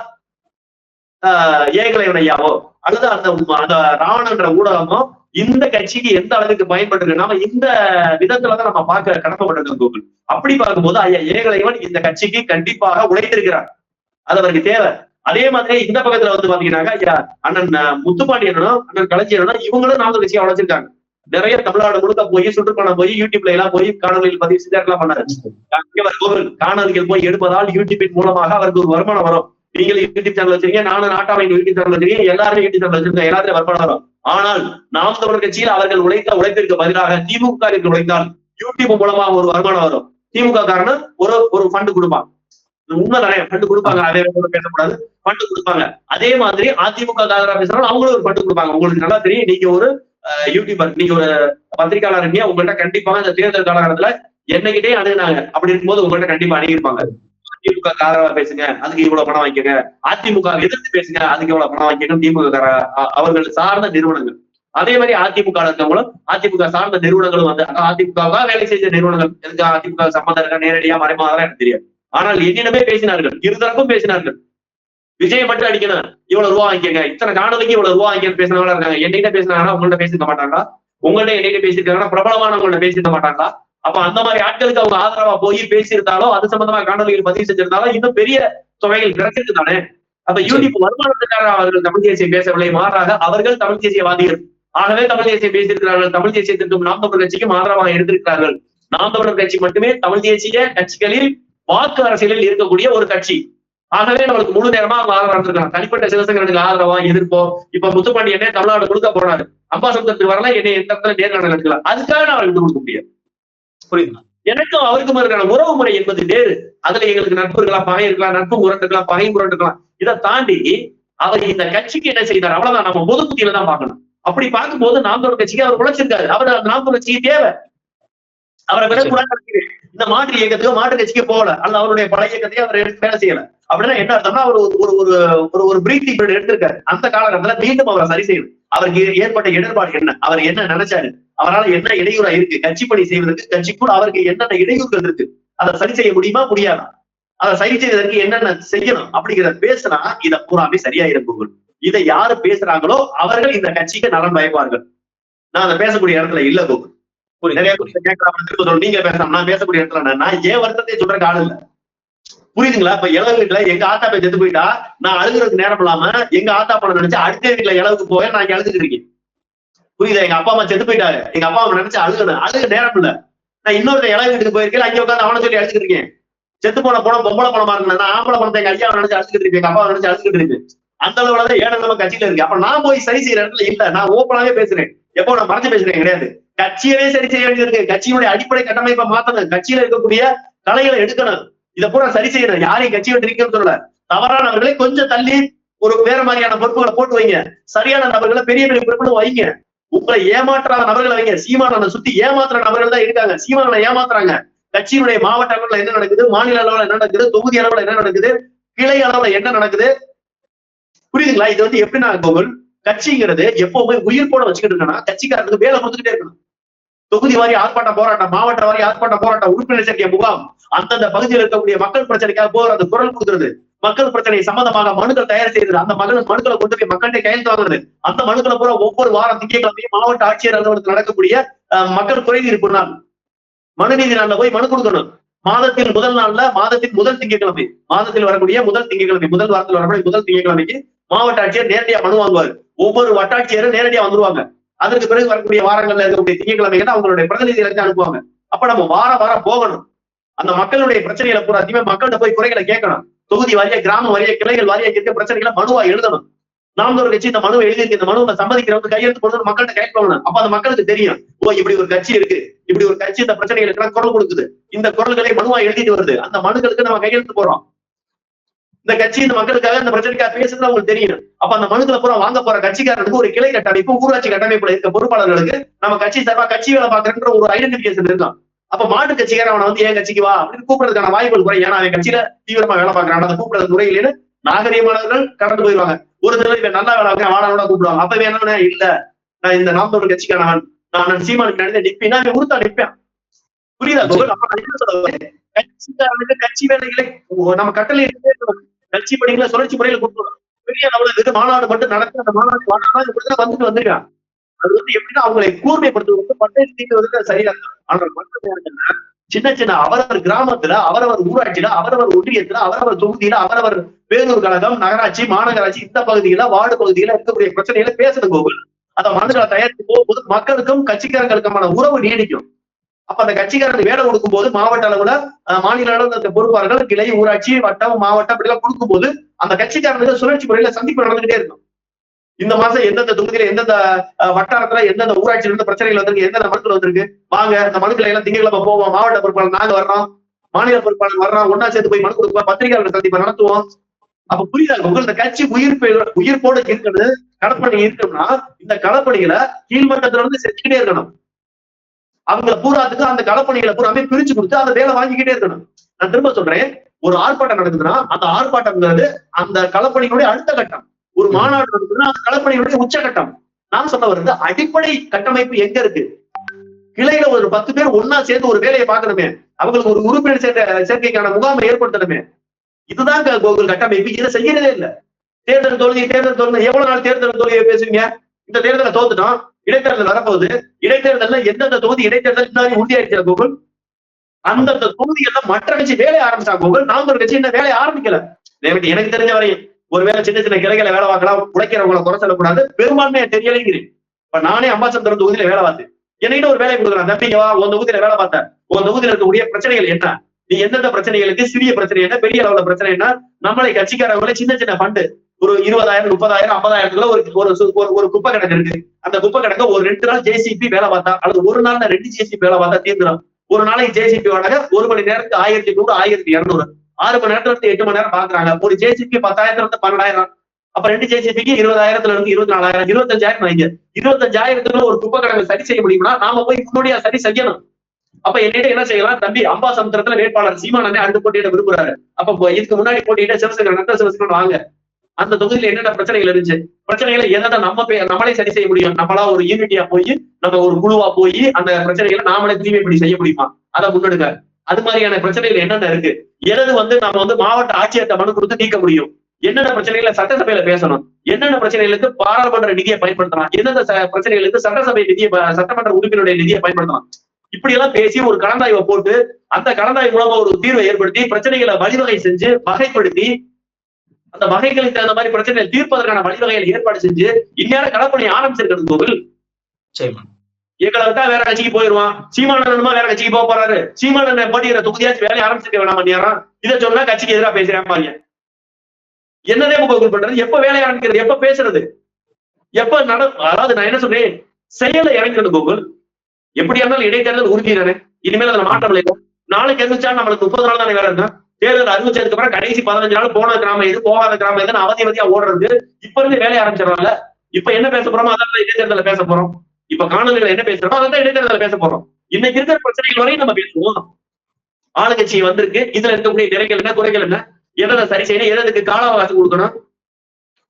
ஏகலைவன் ஐயாவோ அல்லது அந்த ராவணன்ற ஊடகமோ இந்த கட்சிக்கு எந்த அளவுக்கு பயன்பட்டு நாம இந்த விதத்துலதான் நம்ம பார்க்க கடமைப்பட்டிருக்கோம் கூகுள். அப்படி பார்க்கும்போது ஐயா ஏகலைவன் இந்த கட்சிக்கு கண்டிப்பாக உழைத்திருக்கிறார். அது அவருக்கு தேவை. அதே மாதிரி இந்த பக்கத்துல வந்து பாத்தீங்கன்னாக்கா ஐயா அண்ணன் முத்துப்பாண்டியனும் அண்ணன் கலைஞரனும் இவங்களும் நாம கட்சியை உழைச்சிருக்காங்க. நிறைய தமிழ்நாடு முழுக்க போய் சுற்றுப்பயணம் போய் யூடியூப்ல எல்லாம் போய் காணொலியில் பதிவு செஞ்சாருலாம் பண்ணாரு. காணொலிகள் போய் எடுப்பதால் யூடியூபின் மூலமாக அவருக்கு ஒரு வருமானம் வரும். நீங்களும் யூடியூப் சேனல் வச்சிருக்கீங்க, நானும் நாட்டாவை யூடியூப் சேனல் வச்சிருக்கீங்க, எல்லாருமே யூடியூப் சேனல் வச்சிருக்கோம், எல்லாத்தையும் வருமானம் வரும். ஆனால் நாம் தமிழர் கட்சியில் அவர்கள் உழைத்த உழைப்பிற்கு பதிலாக திமுக உழைத்தால் யூடியூப் மூலமாக ஒரு வருமானம் வரும். திமுக காரணம் ஒரு ஃபண்டு கொடுப்பாங்க. உண்மைதானே? ஃபண்டு கொடுப்பாங்க. அதே பேசக்கூடாது, ஃபண்டு கொடுப்பாங்க. அதே மாதிரி அதிமுக ஆதரவா பேசுறாங்க, அவங்களும் ஒரு ஃபண்டு கொடுப்பாங்க. உங்களுக்கு நல்லா தெரியும், நீங்க ஒரு யூடியூபர், நீங்க ஒரு பத்திரிகையாளர் இருக்கீங்க, உங்கள்கிட்ட கண்டிப்பாக இந்த தேர்தல் காலகட்டத்துல என்னகிட்டே அணுகுனாங்க. அப்படி இருக்கும்போது உங்கள்கிட்ட கண்டிப்பா அணுகிருப்பாங்க. திமுக ஆதரவா பேசுங்க, அதுக்கு இவ்வளவு பணம் வாங்கிக்கங்க. அதிமுக எதிர்த்து பேசுங்க, அதுக்கு இவ்வளவு பணம் வாங்கிக்கணும். திமுக அவர்கள் சார்ந்த நிறுவனங்கள். அதே மாதிரி அதிமுக இருக்கவங்களும் அதிமுக சார்ந்த நிறுவனங்களும் வந்து அதிமுக வேலை செய்த நிறுவனங்கள் எதுக்கு அதிமுக சம்பந்தம் இருக்கா நேரடியா மறைமுக எனக்கு தெரியாது. ஆனால் என்னிடமே பேசினார்கள், இருதரப்பும் பேசினார்கள். விஜய் மட்டும் அடிக்கணும், இவ்வளவு ரூபா வாங்கிக்கங்க, இத்தனை காணொலிக்கு இவ்வளவு ரூபா வாங்கிக்கன்னு பேசினவங்களா இருக்காங்க. என்னைகிட்ட பேசினாங்கன்னா உங்கள்ட்ட பேசிக்க மாட்டாங்களா? உங்கள்ட்ட என்னைகிட்ட பேசியிருக்காங்கன்னா பிரபலமானவங்கள்ட்ட பேசிக்க மாட்டாங்களா? அப்ப அந்த மாதிரி ஆட்களுக்கு அவங்க ஆதரவா போய் பேசியிருந்தாலும் அது சம்பந்தமா காணொலிகள் பதிவு செஞ்சிருந்தாலும் இன்னும் பெரிய தொகைகள் கிடைச்சிருக்கு தானே. அப்ப யூடியூப் வருமானத்துக்காக அவர்கள் தமிழ் தேசியம் பேசவில்லை, மாறாக அவர்கள் தமிழ் தேசியவாதிகள். ஆகவே தமிழ் தேசியம் பேசியிருக்கிறார்கள். தமிழ் தேசியத்திற்கும் நாம் தமிழர் கட்சிக்கும் ஆதரவாக எடுத்திருக்கிறார்கள். நாம் தமிழர் கட்சி மட்டுமே தமிழ் தேசிய கட்சிகளில் வாக்கு அரசியலில் இருக்கக்கூடிய ஒரு கட்சி. ஆகவே நம்மளுக்கு முழு நேரமா அவங்க ஆதரவா இருந்திருக்காங்க. தனிப்பட்ட சிவசங்கரனுக்கு ஆதரவா எதிர்ப்போம். இப்ப முத்துப்பாண்டியனே தமிழ்நாடு முழுக்க போனாரு, அம்பாசமுத்திரத்துக்கு வரல, என்னை எந்த இடத்துல நேர்காணல் எடுக்கலாம், அதுக்காக நான் விட்டு கொடுக்க முடியாது. புரியுது? எனக்கும் அவருக்கும் இருக்கான உறவு முறை என்பது வேறு. அதுல எங்களுக்கு நட்பு இருக்கலாம், பகை இருக்கலாம், நட்பு முரண்டுக்கலாம், பகை முரண்டுக்கலாம். இதை தாண்டி அவர் இந்த கட்சிக்கு என்ன செய்தார், அவ்வளவுதான் நம்ம பொது புத்தியில தான் பார்க்கணும். அப்படி பார்க்கும்போது நாம் தமிழர் கட்சிக்கு அவர் உழைச்சிருக்காரு. அவர் நாம் தமிழர் கட்சிக்கு தேவை. அவரை விடக்கூடாது. இந்த மாற்று இயக்கத்துக்கு மாற்று கட்சிக்கு போகல, அல்லது அவருடைய பழைய இயக்கத்தையே அவர் வேலை செய்யல. அப்படின்னா என்ன அர்த்தம்னா அவர் ஒரு பிரீத்திங் பீரியட் எடுத்திருக்காரு. அந்த காலகட்டத்துல மீண்டும் அவரை சரி செய்யணும். அவருக்கு ஏற்பட்ட இடர்பாடு என்ன, அவர் என்ன நினைச்சாரு, அவரால் என்ன இடையூறா இருக்கு, கட்சி பணி செய்வதற்கு கட்சிக்குள் அவருக்கு என்னென்ன இடையூறுகள் இருக்கு, அதை சரி செய்ய முடியுமா முடியாதா, அதை சரி செய்வதற்கு என்னென்ன செய்யணும் அப்படிங்கிறத பேசினா இதை பூராமே சரியாயிருக்கும். இதை யாரு பேசுறாங்களோ அவர்கள் இந்த கட்சிக்கு நலன் பயப்பார்கள். நான் அதை பேசக்கூடிய இடத்துல இல்ல கோகுல். நிறைய பேர் நீங்க பேசலாம், நான் பேசக்கூடிய இடத்துல நான் ஏன் வருத்தத்தை சொல்றதுக்கு ஆள் இல்ல. புரியுதுங்களா? இப்ப இளவு வீட்டுல எங்க ஆத்தா போய் செத்து போயிட்டா நான் அழுகுறதுக்கு நேரம் இல்லாம எங்க ஆத்தா பணம் நினைச்சு அடுத்த வீட்டுல இளவுக்கு போய் நான் இங்க அழுதுட்டு இருக்கேன். புரியுதா? எங்க அப்பா அம்மா செத்து போயிட்டாரு, எங்க அப்பா அம்மா நினைச்சு அழுக நேரம் இல்ல. நான் இன்னொரு இளவு வீட்டுக்கு போயிருக்கேன், அங்கே உட்காந்து அவனை சொல்லி அழுதுட்டு இருக்கேன். செத்து போன பணம் பொம்பளை பணமா இருக்கு, நான் ஆம்பளை பணத்தை எங்க ஐயாவை நினைச்சு அழுதுட்டு இருக்கேன், எங்க அப்பாவை நினைச்சு அழுதுட்டு இருக்கேன். அந்த அளவுலதான் ஏழு கட்சியில இருக்கு. அப்ப நான் போய் சரி செய்யற இடத்துல இல்ல, நான் ஓப்பனாவே பேசுறேன். எப்போ நான் மறைச்சு பேசுறேன் கிடையாது. கட்சியவே சரி செய்ய வேண்டியது இருக்கு. கட்சியினுடைய அடிப்படை கட்டமைப்பை மாத்தணும், கட்சியில இருக்கக்கூடிய கலைகளை எடுக்கணும், இதை பூரா சரி செய்யணும். யாரையும் கட்சி விட்டு இருக்கணும்னு சொல்லல. தவறானவர்களை கொஞ்சம் தள்ளி ஒரு வேற மாதிரியான பொறுப்புகளை போட்டு வைங்க, சரியான நபர்களை பெரிய பெரிய பொறுப்புகளும் வைங்க. உங்களை ஏமாற்றாத நபர்களை வைங்க. சீமானனை சுத்தி ஏமாத்துற நபர்கள் தான் இருக்காங்க. சீமானனை ஏமாத்துறாங்க. கட்சியினுடைய மாவட்ட அளவுல என்ன நடக்குது, மாநில அளவுல என்ன நடக்குது, தொகுதி அளவுல என்ன நடக்குது, கிளை அளவுல என்ன நடக்குது, புரியுதுங்களா? இது வந்து எப்படின்னா கோகுல், கட்சிங்கிறது எப்பவுமே உயிர் போட வச்சுக்கிட்டு இருக்கா கட்சிக்காரருக்கு வேலை கொடுத்துக்கிட்டே இருக்கணும். தொகுதி வாரி ஆர்ப்பாட்ட போராட்டம், மாவட்ட வாரி ஆர்ப்பாட்ட போராட்டம், உறுப்பினர் சேர்க்கை முகாம், அந்தந்த பகுதியில் இருக்கக்கூடிய மக்கள் பிரச்சனைக்காக போறது, குரல் கொடுக்கிறது, மக்கள் பிரச்சனை சம்பந்தமாக மனுக்கள் தயார் செய்யறது, அந்த மனுக்களை கொண்டு போய் மக்கள்கிட்ட கையெழுத்து வாங்குறது, அந்த மனுக்களை பூரா ஒவ்வொரு வாரம் திங்கட்கிழமையும் மாவட்ட ஆட்சியர் அலுவலகத்தில் நடக்கக்கூடிய மக்கள் குறைதீர்ப்பு நாள், மனுநீதி நாள்ல போய் மனு கொடுக்கணும். மாதத்தின் முதல் நாள்ல, மாதத்தின் முதல் திங்கட்கிழமை, மாதத்தில் வரக்கூடிய முதல் திங்கட்கிழமை, முதல் வாரத்தில் வரக்கூடிய முதல் திங்கட்கிழமைக்கு மாவட்ட ஆட்சியர் நேரடியா மனு வாங்குவார். ஒவ்வொரு வட்டாட்சியரும் நேரடியா வந்துருவாங்க. அதற்கு பிறகு வரக்கூடிய வாரங்கள்ல இருக்கக்கூடிய திங்கட்கிழமைகள் அவங்களுடைய பிரதிநிதிகளை அனுப்புவாங்க. அப்ப நம்ம வாரம் போகணும். அந்த மக்களுடைய பிரச்சனைகளை பூராத்தையுமே மக்கள்கிட்ட போய் குறைகளை கேட்கணும். தொகுதி வாரியா, கிராம வாரியா, கிளைகள் வாரியா இருக்க பிரச்சனைகளை மனுவா எழுதணும். நாம் ஒரு கட்சி இந்த மனுவை எழுதியிருக்கு, இந்த மனுவை சம்மதிக்கிறவங்க கையெழுத்து போடணும், மக்கள்கிட்ட கைட் பண்ணணும். அப்ப அந்த மக்களுக்கு தெரியும், ஓ இப்படி ஒரு கட்சி இருக்கு, இப்படி ஒரு கட்சி இந்த பிரச்சனைகளுக்கு குரல் கொடுக்குது, இந்த குரல்களை மனுவா எழுதிட்டு வருது, அந்த மனுக்களுக்கு நம்ம கையெழுத்து போறோம். இந்த கட்சி இந்த மக்களுக்காக இந்த பிரச்சனைக்காக பேசுறது அவங்களுக்கு தெரியும். அப்ப அந்த மனுக்களை பூரா வாங்க போற கட்சிக்காரனுக்கு ஒரு கிளை கட்டமைப்பு, ஊராட்சி கட்டமைப்புல இருக்க பொறுப்பாளர்களுக்கு நம்ம கட்சி சார்பா கட்சி வேலை பாக்குறன்ற ஒரு ஐடென்டிபிகேஷன் இருக்கும். அப்ப மாட்டு கட்சிக்காரன் அவனை வந்து ஏன் கட்சிக்கு வா அப்படின்னு கூப்பிடுறதுக்கான வாய்ப்புகள் குறை. ஏன்னா அவன் கட்சியில தீவிரமா வேலை பாக்குறான், அதை கூப்பிடுறது முறையிலேன்னு நாகரீகமானவர்கள் கடந்து போயிடுவாங்க. ஒரு சிலர் இவன் நல்லா வேலை பார்க்க வாழானோட கூப்பிடுவாங்க. அப்ப என்ன இல்ல, நான் இந்த நாம் தமிழர் கட்சிக்கானவன், நான் சீமானுக்கு நடந்து நிப்பீங்கன்னா அவன் உறுத்தா நிப்பேன். புரியுதா கோகுல்? அப்ப நான் என்ன சொல்ல வரேன், கட்சிக்காரனுக்கு கட்சி வேலைகளை நம்ம கட்டளை கட்சி பணிகளை சுழற்சி முறையில கொடுக்கணும். பெரிய அளவுல மாநாடு மட்டும் நடத்தி அந்த மாநாடு இப்படிதான் வந்துட்டு வந்திருக்காங்க. அது எப்படின்னா அவங்களை கூர்மைப்படுத்துவதற்கு பட்டை தீட்டுவதற்கு சரியா இருக்கும். ஆனால் சின்ன சின்ன அவரவர் கிராமத்துல, அவரவர் ஊராட்சியில, அவரவர் ஒன்றியத்துல, அவரவர் தொகுதியில, அவரவர் பேரூர் கழகம், நகராட்சி, மாநகராட்சி, இந்த பகுதியில, வார்டு பகுதியில இருக்கக்கூடிய பிரச்சனைகளை பேசணும் கோகுல். அந்த மனுக்களை தயாரித்து போகும்போது மக்களுக்கும் கட்சிக்காரங்களுக்குமான உறவு நீடிக்கும். அப்ப அந்த கட்சிக்காரனுக்கு வேலை கொடுக்கும் போது மாவட்ட அளவுல, மாநில அளவுல அந்த பொறுப்பாளர்கள், கிளை, ஊராட்சி, வட்டம், மாவட்டம் இப்படி எல்லாம் கொடுக்கும் போது அந்த கட்சிக்காரனுக்கு சுழற்சி முறையில சந்திப்பு நடந்துகிட்டே இருக்கும். இந்த மாசம் எந்தெந்த தொகுதியில, எந்தெந்த வட்டாரத்துல, எந்தெந்த ஊராட்சியில இருந்து பிரச்சனைகள் வந்திருக்கு, எந்தெந்த மனுக்கள் வந்திருக்கு, வாங்க இந்த மனுக்களை எல்லாம் திங்கட்கிழமை போவோம், மாவட்ட பொறுப்பாளர் நாங்க வர்றோம், மாநில பொறுப்பாளர் வர்றோம், ஒன்னா சேர்ந்து போய் மனு கொடுப்போம், பத்திரிகையாளர் சந்திப்பை நடத்துவோம். அப்ப புரியுதா உங்கள் இந்த கட்சி உயிர்ப்போட இருக்கிறது களப்பணி இருக்கணும்னா இந்த களப்பணிகளை கீழ்மட்டத்துல இருந்து செஞ்சுக்கிட்டே இருக்கணும். அவங்க பூராத்துக்கு அந்த களப்பணிகளை பூராமே பிரிச்சு கொடுத்து அந்த வேலை வாங்கிக்கிட்டே இருக்கணும். நான் திரும்ப சொல்றேன், ஒரு ஆர்ப்பாட்டம் நடக்குதுன்னா அந்த ஆர்ப்பாட்டம்ங்கிறது அந்த களப்பணிகளுடைய அடுத்த கட்டம். ஒரு மாநாடு நடக்குதுன்னா அந்த களப்பணிகளுடைய உச்சகட்டம். நான் சொல்ல வருது அடிப்படை கட்டமைப்பு எங்க இருக்கு? கிளையில ஒரு 10 பேர் ஒன்னா சேர்ந்து ஒரு வேலையை பார்க்கணுமே, அவங்களுக்கு ஒரு உறுப்பினர் சேர்க்கைக்கான முகாமை ஏற்படுத்தணுமே. இதுதான் கோகுல் கட்டமைப்பு. இதை செய்யறதே இல்ல. தேர்தல் தோல்வி எவ்வளவு நாள் தேர்தல் தோல்வியை பேசுவீங்க? இந்த தேர்தலை தோத்துட்டோம், இடைத்தேர்தல் வரப்போகுது. இடைத்தேர்தல்ல எந்தெந்த தொகுதி இடைத்தேர்தல் முன்னாடி உறுதியாயிருச்சா கோகுல்? அந்தந்த தொகுதியெல்லாம் மற்ற கட்சி வேலையை ஆரம்பிச்சா கோகுல். நாம் ஒரு கட்சி இன்னும் வேலையை ஆரம்பிக்கல. எனக்கு தெரிஞ்ச வரையும் ஒருவேளை சின்ன சின்ன கிளைகளை வேலை பார்க்கலாம், உழைக்கிறவங்களை குறை சொல்லக்கூடாது, பெரும்பான்மையை தெரியலைங்கிறேன். இப்ப நானே அம்பாசந்தர் தொகுதியில வேலை பார்த்தேன். என்னைக்கிட்ட ஒரு வேலையை கொடுக்குறான், தம்பிங்கவா உன் தொகுதியில வேலை பார்த்தேன், உன் தொகுதியில இருக்கக்கூடிய பிரச்சனைகள் என்ன, நீ எந்தெந்த பிரச்சனைகளுக்கு, சிறிய பிரச்சனை என்ன, பெரிய அளவுல பிரச்சனை என்ன, நம்மளை கட்சிக்காரவங்களே சின்ன சின்ன ஃபண்டு ஒரு 20,000, 30,000, 50,000 ஒரு குப்பை கிடக்கு இருக்கு. அந்த குப்பை கிடக்க ஒரு 2 நாள் ஜேசிபி வேலை பார்த்தா, அல்லது ஒரு நாள் 2 ஜேசிபி வேலை பார்த்தா தீர்ந்துடும். ஒரு நாளைக்கு ஜேசிபி வாடகை 1 மணி நேரத்துக்கு 1100, 1200, 6 மணி நேரத்துல இருந்து 8 மணி நேரம் பாக்குறாங்க. ஒரு ஜேசிபி 10,000 இருந்து 12,000. அப்ப 2 ஜேசிபிக்கு 20,000 இருந்து 24,000, 25,000 வைங்க. 25,000 ஒரு குப்பை கிடங்கு சரி செய்ய முடியும்னா நாம போய் முன்னோடியா சரி செய்யணும். அப்ப என்னிட்ட என்ன செய்யலாம், தம்பி அம்பாசமுத்திரத்துல வேட்பாளர் சீமானே அடுத்து போட்டியிட விரும்புறாரு. அப்ப இதுக்கு முன்னாடி போட்டியிட்ட சிவசங்கரன் வாங்க, அந்த தொகுதியில என்னென்ன பிரச்சனைகள் இருந்துச்சு, பிரச்சனைகளை எதை நம்மளே சரி செய்ய முடியும், நம்மளா ஒரு யூனிட்டியா போய், நம்ம ஒரு குழுவா போய் அந்த பிரச்சனைகளை நாமளே தூய்மைப்படி செய்ய முடியுமா, அதை முன்னெடுங்க. அது மாதிரியான பிரச்சனைகள் என்னென்ன இருக்கு, எது நம்ம மாவட்ட ஆட்சியர்கிட்ட மனு கொடுத்து நீக்க முடியும், என்னென்ன பிரச்சனைகளை சட்டசபையில பேசணும், என்னென்ன பிரச்சனைகளுக்கு பாராளுமன்ற நிதியை பயன்படுத்தலாம், எந்தெந்த பிரச்சனைகளுக்கு சட்டசபை நிதியை, சட்டமன்ற உறுப்பினருடைய நிதியை பயன்படுத்தலாம். இப்படி எல்லாம் பேசி ஒரு கலந்தாய்வை போட்டு அந்த கலந்தாய்வு மூலமா ஒரு தீர்வை ஏற்படுத்தி பிரச்சனைகளை வழிவகை செஞ்சு வகைப்படுத்தி அந்த வகைகளுக்கு தகுந்த மாதிரி பிரச்சனைகளை தீர்ப்பதற்கான வழிவகைகளை ஏற்பாடு செஞ்சு இந்நேரம் களப்பணி ஆரம்பிச்சிருக்கிறது கோவில். எங்களை விட்டா வேற கட்சிக்கு போயிருவான், சீமானந்தமா வேற கட்சிக்கு போக போறாரு, சீமானந்தன் போட்டிக்கிற தொகுதியாச்சும் வேலையை ஆரம்பிச்சிருக்க வேணாம் நேரம். இதை சொன்னா கட்சிக்கு எதிராக பேசுறேன் பாருங்க. என்னதே கோகுல் பண்றது? எப்ப வேலையை ஆரம்பிக்கிறது, எப்ப பேசுறது, எப்ப அதாவது நான் என்ன சொல்றேன், செயலை இறங்கிறது கோகுல். எப்படி இருந்தாலும் இடைத்தேர்தல் உறுதி தானே, இனிமேல் அதுல மாற்றம் இல்லை. நாளைக்கு எதிர்த்தா நம்மளுக்கு 30 நாள் தானே வேலை இருக்கும். தேர்தல் அறிவிச்சதுக்கு அப்புறம் கடைசி 15 நாள் போன கிராமம் எது, போகாத கிராமம் எதுன்னு அவதியா ஓடுறது. இப்ப இருந்து வேலையை ஆரம்பிச்சிடறாங்க. இப்ப என்ன பேச போறோமோ அதான் இடைத்தேர்தல பேச போறோம். இப்ப காணொலிகளை என்ன பேசுறோமோ அதான் இடைத்தேர்தல பேச போறோம். இன்னைக்கு இருக்கிற பிரச்சனைகள் வரையும் நம்ம பேசுவோம். ஆளுங்கட்சி வந்திருக்கு, இதுல இருக்கக்கூடிய நிறைகள் என்ன, குறைகள் என்ன, எதை சரி செய்யணும், எதுக்கு கால அவகாசம் கொடுக்கணும்.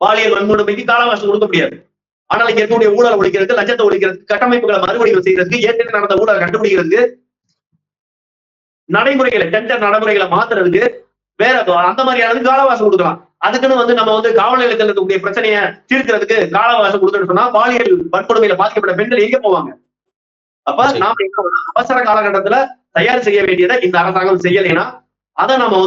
பாலியல் வன்கொடுமைக்கு கால அவகாசம் கொடுக்க முடியாது. ஆனால் இங்க இருக்கக்கூடிய ஊழல் ஒழிக்கிறதுக்கு, லஞ்சத்தை ஒழிக்கிறதுக்கு, கட்டமைப்புகளை மறுவடிவம் செய்யறதுக்கு, ஏற்கனவே நடந்த ஊழலை கண்டுபிடிக்கிறதுக்கு, நடைமுறைகளை, டெண்டர் நடைமுறைகளை மாத்துறதுக்கு, வேற அந்த மாதிரியானது காலவாசம் கொடுக்கலாம். அதுக்குன்னு நம்ம காவல் நிலையத்தில் இருக்கக்கூடிய பிரச்சனையை தீர்க்கிறதுக்கு காலவாசம் கொடுக்கணும்னு சொன்னா பாலியல் வன்கொடுமையில பாதிக்கப்பட்ட பெண்கள் எங்க போவாங்க? அப்ப நாம அவசர காலகட்டத்துல தயார் செய்ய வேண்டியதை இந்த அரசாங்கம் செய்யலைன்னா அதை நம்ம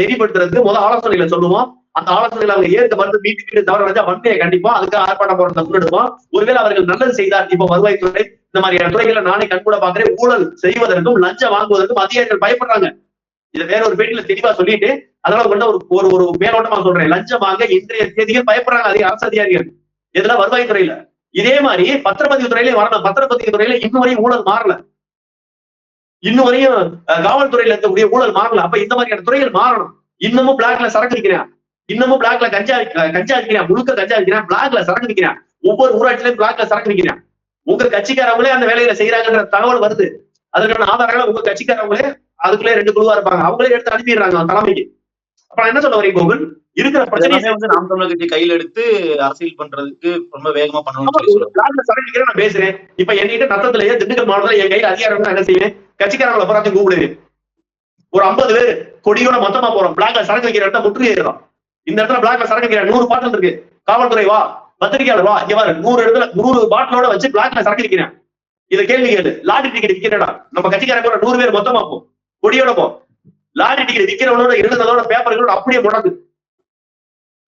நெறிப்படுத்துறதுக்கு ஆலோசனைகளை சொல்லுவோம். அந்த ஆலோசனைகளை அவங்க ஏற்க மருந்து மீட்டு தவற வச்சா வன்மையை கண்டிப்போம். அதுக்கு ஆர்ப்பாட்டம் போறதை முன்னெடுப்போம். ஒருவேளை அவர்கள் நல்லது செய்தார், இப்போ வருவாய்த்துறை இந்த மாதிரியான துறைகளை நானே கண்கூட பாக்குறேன், ஊழல் செய்வதற்கும் லஞ்சம் வாங்குவதற்கும் அதிகாரிகள் பயப்படுறாங்க. இதை வேற ஒரு பேட்டில தெளிவா சொல்லிட்டு அதனால ஒரு மேலோட்டமா சொல்றேன், லஞ்சம் வாங்க இன்றைய தேதியில் பயப்படுறாங்க அரசு அதிகாரிகள். இதெல்லாம் வருவாய்த்துறையில. இதே மாதிரி பத்திரப்பதிவு துறையிலே வரணும். பத்திரப்பதிவு துறையில இன்னும் வரையும் ஊழல் மாறல, இன்னும் வரையும் காவல்துறையில இருக்கக்கூடிய ஊழல் மாறல. அப்ப இந்த மாதிரியான துறைகள் மாறணும். இன்னமும் பிளாக்ல சரக்கு விற்கிறேன், இன்னமும் பிளாக்ல கஞ்சா விற்கிறேன், முழுக்க கஞ்சா விற்கிறேன், பிளாக்ல சரக்கு விற்கிறேன், ஒவ்வொரு ஊராட்சியிலும் பிளாக்ல சரக்கு விற்கிறேன். உங்க கட்சிக்காரவங்களே அந்த வேலையில செய்யறாங்கன்ற தகவல் வருது. அதற்கான ஆதாரங்களை உங்க கட்சிக்காரவங்களே அதுக்குள்ளே 2 குழுவா இருப்பாங்க, அவங்களே எடுத்து அனுப்பிடுறாங்க தலைமைக்கு. அப்ப நான் என்ன சொல்ல வரேன் கோகுல், இருக்கிற பிரச்சனையை இதெல்லாமே வந்து நாம் தமிழர் கட்சி கையில் எடுத்து அரசியல் பண்றதுக்கு ரொம்ப வேகமா பண்ணணும்னு சொல்லி சொல்லுவாங்க. பிளாக்ல சரக்கு நான் பேசுறேன். இப்ப என்கிட்ட நத்தத்திலேயே திண்டுக்கல் மாவட்டத்துல என் கையில அதிகாரம் என்ன செய்வேன், கட்சிக்காரங்களை போராட்டம் கூப்பிடுவேன். ஒரு 50 பேர் கொடியோட மொத்தமா போறோம். பிளாக்ல சரக்கு வைக்கிற இடத்த முற்றுகையிடுறோம். இந்த இடத்துல பிளாக்ல சரக்கு வைக்கிற 100 பாட்டில் இருக்கு. காவல்துறை வா, பத்திரிகையாளர் வா, இங்க பாரு 100 இடத்துல 100 பாட்டிலோட வச்சு பிளாக்ல சரக்கு விற்கிறேன். இதை கேள்வி கேளு. லாட்டரி டிக்கெட் விற்கிறடா, நம்ம கட்சிக்காரங்க 100 பேர் மொத்தமா போ, கொடியோட போ. லாட்டரி டிக்கெட் விற்கிறவனோட எழுதுனதோட பேப்பர்களோட அப்படியே முடக்கு.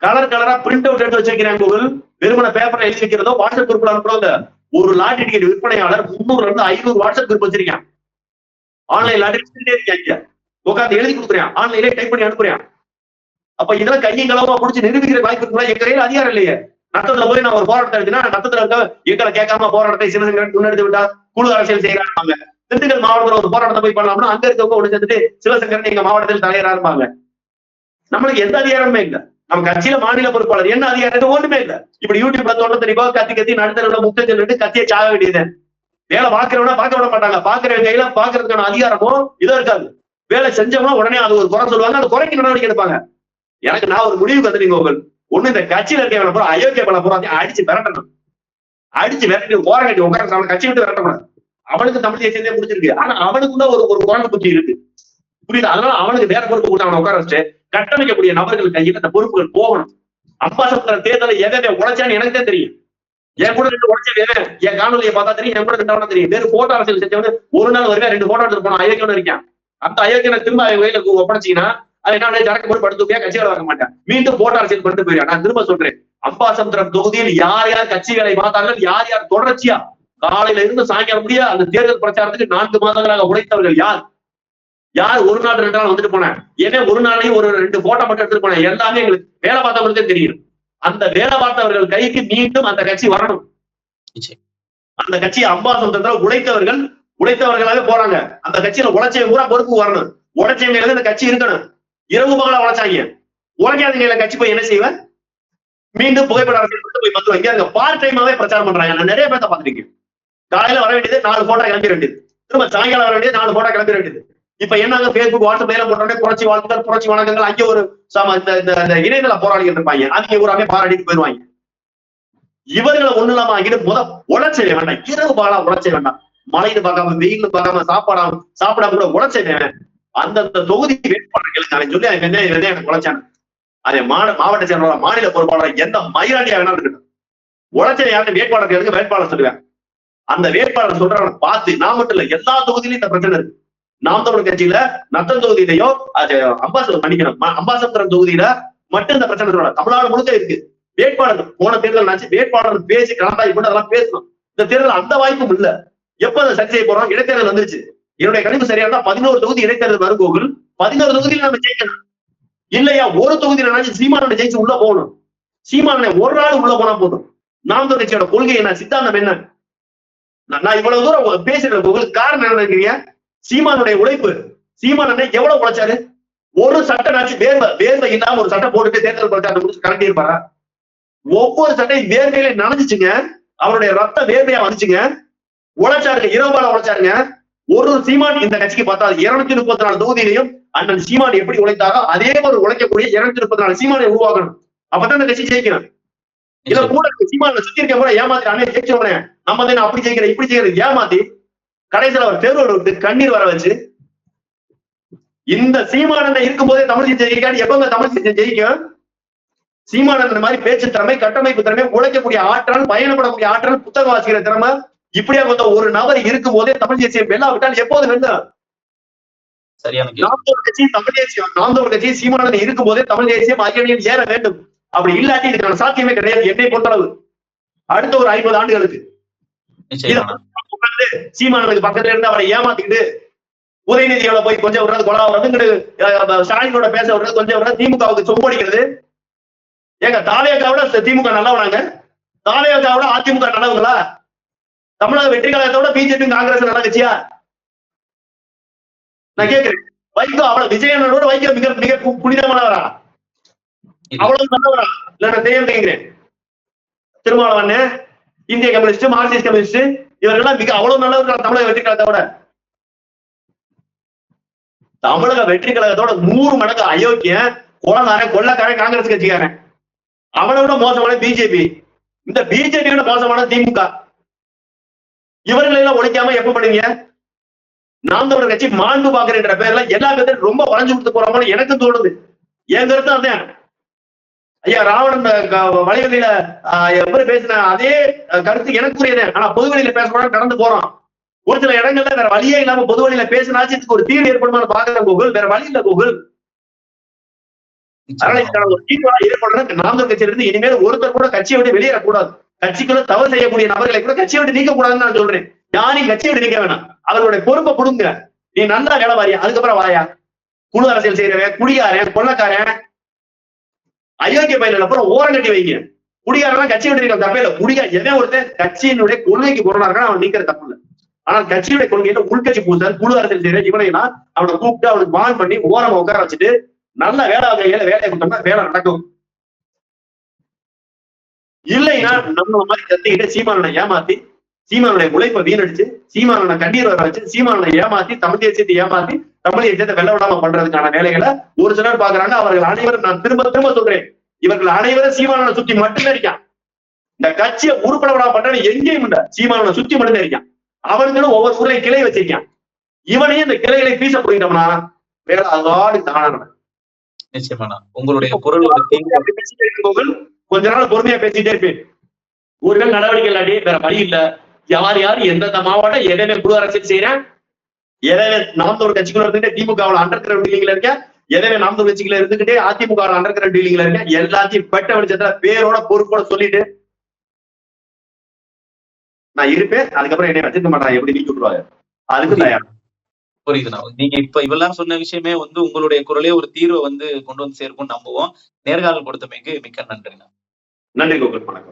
கலர் கலரா பிரிண்ட் அவுட் எடுத்து வச்சிருக்கிறேன் கோகுல். வெறுமன பேப்பர்ல எழுதி வைக்கிறதோ வாட்ஸ்அப் குரூப்ல அனுப்புறோம். ஒரு லாட்டரி டிக்கெட் விற்பனையாளர் 300 இருந்து 500 வாட்ஸ்அப் குரூப் வச்சிருக்கேன். ஆன்லைன் லாட்டரி இருக்காங்க, உட்காந்து எழுதி கொடுக்குறேன், ஆன்லைன்ல டைப் பண்ணி அனுப்புறேன். அப்ப இதெல்லாம் கையும் களவா முடிச்சு நிரூபிக்கிற வாய்ப்பு இருக்குங்களா? எங்க கையில அதிகாரம் இல்லையே. நத்தத்துல போய் நான் ஒரு போராட்டத்தை எடுத்துனா நத்தத்துல இருக்க எங்களை கேட்காம போராட்டத்தை சிவசங்கரன் முன்னெடுத்து விட்டா குழு அரசியல் செய்யறாங்க. திண்டுக்கல் மாவட்டத்துல ஒரு போராட்டத்தை போய் பண்ணலாம்னா அங்க இருக்கவங்க ஒண்ணு சேர்ந்துட்டு சிவசங்கரன் எங்க மாவட்டத்தில் தலைவரா இருப்பாங்க. நம்மளுக்கு எந்த அதிகாரமே இல்லை. நம்ம கட்சியில மாநில பொறுப்பாளர் என்ன அதிகாரம் ஒண்ணுமே இல்லை. இப்படி யூடியூப்ல தோட்ட தெரியுமா கத்தி கத்தி நடுத்தரவுல முக்த சொல்லிட்டு கத்தியை சாக வேண்டியது. வேலை பாக்குறவனா பார்க்க விட மாட்டாங்க. பாக்குற கையில பாக்குறதுக்கான அதிகாரமும் இதோ இருக்காது. வேலை செஞ்சவங்க உடனே அது ஒரு குறை சொல்லுவாங்க, அந்த குறைக்கு நடவடிக்கை எடுப்பாங்க. எனக்கு நான் ஒரு முடிவுக்கு வந்துட்டீங்க. ஒண்ணு இந்த கட்சியில இருக்க பூரா அயோக்கிய பல பூரா அடிச்சு விரட்டணும். அடிச்சு விரட்டி ஓரம் கட்டி உட்கார அவனை கட்சி விட்டு விரட்டக்கூடாது. அவனுக்கு தமிழ் தேசியமே முடிச்சிருக்கு. ஆனா அவனுக்குள்ள ஒரு குரங்கு புத்தி இருக்கு, புரியுது? அதனால அவனுக்கு வேற பொறுப்பு கொடுத்து அவனை உட்கார வச்சு கட்டமைக்கக்கூடிய நபர்கள் கையில் அந்த பொறுப்புகள் போகணும். அம்பாசமுத்திர தேர்தலை எதை உழைச்சான்னு எனக்கு தான் தெரியும். என் கூட 2 உழைச்ச என் காணொலியை பார்த்தா தெரியும், என் கூட 2 தெரியும். வேறு போட்டோ அரசியல் செஞ்சவனு ஒரு நாள் வருவேன் 2 போட்டோ எடுத்து போன அயோக்கியன்னு இருக்கேன். அந்த அயோக்கியனை திரும்ப வயல ஒப்படைச்சீங்கன்னா அது என்ன ஜடக்கு போய் படுத்துப்பியா, கட்சிகளை வாங்க மாட்டேன், மீண்டும் போட்டோ அரசியல் பண்ணிட்டு போயிருக்கேன். நான் திரும்ப சொல்றேன், அம்பாசமுத்திரம் தொகுதியில் யார் யார் கட்சிகளை பார்த்தார்கள், யார் யார் தொடர்ச்சியா காலையில இருந்து சாயங்காலம் முடிய அந்த தேர்தல் பிரச்சாரத்துக்கு 4 மாதங்களாக உழைத்தவர்கள் யார் யார் ஒரு நாள் 2 நாள் வந்துட்டு போனேன். ஏன்னா ஒரு நாளையும் ஒரு 2 போட்டோ மட்டும் எடுத்துட்டு போனேன். எல்லாமே எங்களுக்கு வேலை பார்த்தவங்களுக்கே தெரியும். அந்த வேலை பார்த்தவர்கள் கைக்கு மீண்டும் அந்த கட்சி வரணும். அந்த கட்சி அம்பாசமுத்திரத்துல உழைத்தவர்களாக போறாங்க. அந்த கட்சியில உழைச்சவங்க பூரா பொறுப்பு வரணும். உழைச்சவங்க இந்த கட்சி இருக்கணும். இரவு மகளா உழைச்சாங்க. உழைக்காதீங்க கட்சி போய் என்ன செய்வேன், மீண்டும் புகைப்பட அரசியல் போய் பத்து வைங்க. பார்ட் டைமாவே பிரச்சாரம் பண்றாங்க. நான் நிறைய பேர்த்த பாத்துருக்கேன். காலையில வர வேண்டியது 4 போட்டோ கிளம்பி வேண்டியது, திரும்ப சாயங்காலம் வர வேண்டியது 4 போட்டோ கிளம்பி வேண்டியது. இப்ப என்னங்க பேஸ்புக் வாட்ஸ்அப் எல்லாம் போட்டோட புரட்சி வாழ்த்துக்கள் புரட்சி வணக்கங்கள். அங்கே ஒரு இந்த இணையதள போராளிகள் இருப்பாங்க, அவங்க ஊராமே பாராட்டிட்டு போயிருவாங்க. இவர்களை ஒண்ணு இல்லாம ஆகிட்டு உழைச்ச வேண்டாம், இரவு பாலா உழைச்ச வேண்டாம், மழைன்னு பார்க்காம வெயில்னு பார்க்காம சாப்பிடாம கூட உழைச்ச வேணும். அந்தந்த தொகுதி வேட்பாளர்களுக்கு அவன் சொல்லி அவன் எனக்கு உழைச்சான். அதே மாவட்ட செயலாளர் மாநில பொறுப்பாளர் எந்த மயிலாண்டியா வேணாலும் இருக்கட்டும், உழைச்ச யாருன்னு வேட்பாளர்களுக்கு வேட்பாளர் சொல்லுவேன். அந்த வேட்பாளர் சொல்றவனை பார்த்து நான் மட்டும் இல்ல எல்லா தொகுதியிலும் இந்த பிரச்சனை இருக்கு. நாம் தமிழர் கட்சியில நத்தம் தொகுதியிலையோ அம்பாசமுத்திரம் தொகுதியில மட்டும் இந்த பிரச்சனை சொல்றாங்க. தமிழ்நாடு முழுக்க இருக்கு. வேட்பாளர் போன தேர்தல் ஆச்சு, வேட்பாளர் பேசி கலந்தாய் போட்டு அதெல்லாம் பேசணும். இந்த தேர்தல் அந்த வாய்ப்பும் இல்ல. எப்ப அதை சரி செய்ய போறோம்? இடைத்தேர்தல் வந்துருச்சு. என்னுடைய கணிப்பு சரியா இருந்தா 11 தொகுதி இடைத்தேர்தல் வரும் கோகுல். 11 தொகுதியில நம்ம ஜெயிக்கணும். இல்லையா ஒரு தொகுதியில சீமானோட ஜெயிச்சு உள்ள போகணும். சீமான ஒரு நாள் உள்ள போனா போதும். நாம் தமிழர் கட்சியோட கொள்கை என்ன, சித்தாந்தம் என்ன? நான் இவ்வளவு தூரம் பேசுறேன் கோகுல். காரணம் என்ன நினைக்கிறீங்க? சீமானுடைய உழைப்பு. சீமான் எவ்வளவு உழைச்சாரு? ஒரு சட்டை நாச்சு வேர்வை இல்லாம ஒரு சட்டை போட்டுட்டு தேர்தல் பிரச்சாரம் முடிச்சு கரண்டி இருப்பாரா? ஒவ்வொரு சட்டையும் வேர்வையில நனைஞ்சிச்சுங்க. அவருடைய ரத்த வேர்வையா வந்துச்சுங்க. உழைச்சாருங்க, இரவுபால உழைச்சாருங்க. ஒரு சீமான் இந்த கட்சிக்கு பார்த்தா 234 தொகுதியிலையும் அண்ணன் சீமான் எப்படி உழைத்தாரோ அதே மாதிரி உழைக்கக்கூடிய 234 சீமானை உருவாக்கணும். அப்பதான் இந்த கட்சி ஜெயிக்கணும். இல்ல கூட சீமான் சுத்தி இருக்க கூட ஏமாத்தி அண்ணன் ஜெயிச்சோடனே நம்ம தான் அப்படி ஜெயிக்கிறேன் இப்படி ஜெயிக்கிறது ஏமாத்தி கடைசியில் அவர் தேர்வோடு விட்டு கண்ணீர் வர வச்சு இந்த சீமானந்த இருக்கும் போதே தமிழ் ஜெயிக்காது. எப்பங்க தமிழ் ஜெயிக்கும்? சீமானந்த மாதிரி பேச்சு திறமை, கட்டமைப்பு திறமை, உழைக்கக்கூடிய ஆற்றல், பயணப்படக்கூடிய ஆற்றல், புத்தகம் வாசிக்கிற திறமை, இப்படியா ஒரு நபர் இருக்கும் போதே தமிழ் தேசியம் வெல்லாவிட்டால் எப்போது வெல்லும்? நாம் தமிழ் கட்சி சீமானந்தன் இருக்கும் போதே தமிழ் தேசியம் அரியணையில் ஏற வேண்டும். அப்படி இல்லாட்டி இதுக்கான சாத்தியமே கிடையாது என்னை பொறுத்தளவு. அடுத்த ஒரு 50 ஆண்டுகளுக்கு சீமானனுக்கு பக்கத்துல இருந்து அவரை ஏமாத்திக்கிட்டு உதயநிதியோட போய் கொஞ்சம் விடுறது, கொலா வர்றது, ஸ்டாலினோட பேச விடுறது, கொஞ்சம் விடுறது, திமுகவுக்கு சொம்படிக்கிறது. ஏங்க தாவேகாவோட திமுக நல்லவனாங்க? தாவேகாவோட அதிமுக நல்லவங்களா? தமிழக வெற்றி கழகத்தோட பிஜேபி காங்கிரஸ் நல்ல கட்சியா? நான் கேட்கிறேன். வைகோ அவ்வளவு விஜயனோட வைகோ மிக மிக புனிதமானவரா? அவ்வளவு நல்லவரா? இல்ல நான் தெரியுங்கிறேன். திருமாவளவன், இந்திய கம்யூனிஸ்ட், மார்க்சிஸ்ட் கம்யூனிஸ்ட் இவர்கள்லாம் மிக அவ்வளவு நல்லவர்கள். தமிழக வெற்றி கழகத்தோட தமிழக வெற்றி கழகத்தோட 100 மடங்கு அயோக்கியம் கொலகாரன் கொள்ளக்காரன் காங்கிரஸ் கட்சிக்காரன். அவனை விட மோசமான பிஜேபி. இந்த பிஜேபியோட மோசமான திமுக. இவர்களை எல்லாம் ஒழிக்காம எப்ப பண்ணுவீங்க? நாம் தமிழர் கட்சி மாண்பு பாக்குறன்ற பேர்ல எல்லா பேரும் ரொம்ப வளைஞ்சு கொடுத்து போறாங்கன்னு எனக்கு தோணுது. என் கருத்து அதான். ஐயா ராவணன் வலைவெளியில எப்படி பேசின அதே கருத்து எனக்கு புரியுது. ஆனா பொதுவெளியில பேசக்கூடாது கடந்து போறோம். ஒரு சில இடங்கள்ல வேற வழியே இல்லாம பொதுவெளியில பேசினாச்சு இதுக்கு ஒரு தீர்வு ஏற்படுமான்னு பாக்குற கூகுள். வேற வழி இல்ல கூகுள். அதனால இதுக்கான ஒரு தீர்வா ஏற்படுறது நாம் தமிழர் கட்சியில இருந்து இனிமேல் ஒருத்தர் கூட கட்சியை விட்டு வெளியேறக்கூடாது. கட்சிக்குள்ள தவறு செய்யக்கூடிய நபர்களை கூட கட்சியை விட்டு நீக்க கூடாதுன்னு நான் சொல்றேன். யாரையும் கட்சியை விட்டு நீக்க வேணாம். அவர்களுடைய பொறுப்பை கொடுங்க. நீ நல்லா வேலை வாரியா, அதுக்கப்புறம் வாயா. குழு அரசியல் செய்யறவன், குடிகாரன், கொள்ளக்காரன், அயோக்கிய பயில அப்புறம் ஓரம் கட்டி வைங்க. குடிகாரன் கட்சி விட்டு நீக்க தப்பே இல்லை. எவன் ஒருத்தன் கட்சியினுடைய கொள்கைக்கு பொருளா இருக்கான்னு அவன் நீக்கிற தப்பு இல்லை. ஆனால் கட்சியுடைய கொள்கையில உள்கட்சி பூசல், குழு அரசியல் செய்யற இவனைனா அவனை கூப்பிட்டு அவனுக்கு பான் பண்ணி ஓரமா உட்கார வச்சுட்டு நல்ல வேலையை கொடுத்தோம்னா வேலை நடக்கும். இல்லைன்னா நம்ம மாதிரி கத்திக்கிட்டு சீமானனை ஏமாத்தி, சீமானுடைய உழைப்பை வீணடிச்சு, சீமானனை கண்ணீர் வர வச்சு, சீமானனை ஏமாத்தி, தமிழ் தேசியத்தை ஏமாத்தி, தமிழ் தேசியத்தை வெள்ள விடாம பண்றதுக்கான வேலைகளை ஒரு சிலர் பாக்குறாங்க. அவர்கள் அனைவரும், நான் திரும்ப திரும்ப சொல்றேன், இவர்கள் அனைவரும் சீமானனை சுத்தி மட்டுமே இருக்கான். இந்த கட்சியை உருப்பட விடாம பண்றது எங்கேயும் இல்ல. சீமானனை சுத்தி மட்டுமே இருக்கான். அவனுக்குன்னு ஒவ்வொரு ஊரையும் கிளை வச்சிருக்கான். இவனையும் இந்த கிளைகளை பீச போயிட்டோம்னா வேலை அதாடி தான. நிச்சயமா உங்களுடைய பொருள் கொஞ்ச நாள் பொறுமையா பேசிட்டே இருப்பேன். ஊர்கள் நடவடிக்கை இல்லாட்டி வேற வழி இல்ல. யார் யார் எந்தெந்த மாவட்டம் எதனை குழு அரசியல் செய்யறேன், எதனை நாம் தமிழர் கட்சிக்குள்ள இருந்துட்டு திமுகவில் அண்டர் கிரவுண்ட் டீலிங்ல இருக்க, எதனை நாம் தமிழர் கட்சிக்குள்ள இருந்துகிட்டே அதிமுக அண்டர் கிரவுண்ட் டீலிங்ல இருக்க, எல்லாத்தையும் பெட்ட வெளிச்சத்துல பேரோட பொறுப்போட சொல்லிட்டு நான் இருப்பேன். அதுக்கப்புறம் என்னை வச்சிருக்க மாட்டாங்க, எப்படி நீக்கி விட்டுருவாங்க. அதுக்கு தயார். புரியுதுண்ணா. நீங்க இப்ப இவெல்லாம் சொன்ன விஷயமே உங்களுடைய குரலே ஒரு தீர்வை கொண்டு வந்து சேர்க்கும்னு நம்புவோம். நேர்காணல் கொடுத்தமைக்கு மிக்க நன்றிண்ணா. நன்றி கோகுல். வணக்கம்.